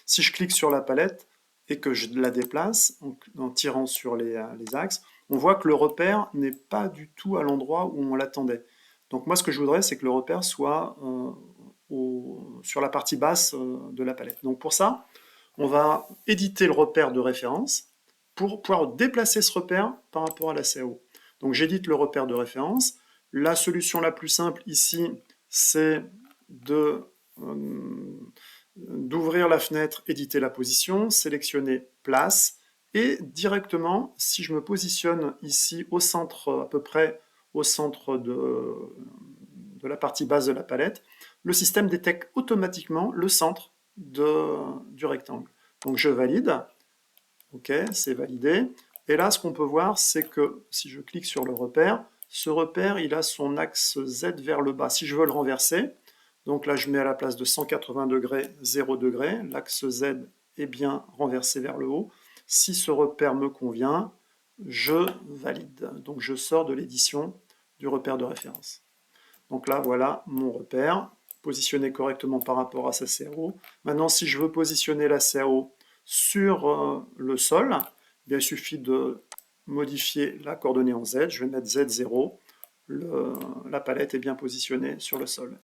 Si je clique sur la palette et que je la déplace en tirant sur les axes, on voit que le repère n'est pas du tout à l'endroit où on l'attendait. Donc moi, ce que je voudrais, c'est que le repère soit sur la partie basse de la palette. Donc pour ça, on va éditer le repère de référence pour pouvoir déplacer ce repère par rapport à la CAO. Donc j'édite le repère de référence. La solution la plus simple ici, c'est d'ouvrir la fenêtre, éditer la position, sélectionner place, et directement, si je me positionne ici au centre, à peu près au centre de la partie basse de la palette, le système détecte automatiquement le centre du rectangle. Donc je valide, ok, c'est validé. Et là, ce qu'on peut voir, c'est que si je clique sur le repère, ce repère, il a son axe Z vers le bas. Si je veux le renverser, donc là, je mets à la place de 180 degrés, 0 degré. L'axe Z est bien renversé vers le haut. Si ce repère me convient, je valide. Donc je sors de l'édition du repère de référence. Donc là, voilà mon repère, positionné correctement par rapport à sa CAO. Maintenant, si je veux positionner la CAO sur le sol, eh bien, il suffit de modifier la coordonnée en Z. Je vais mettre Z0. La palette est bien positionnée sur le sol.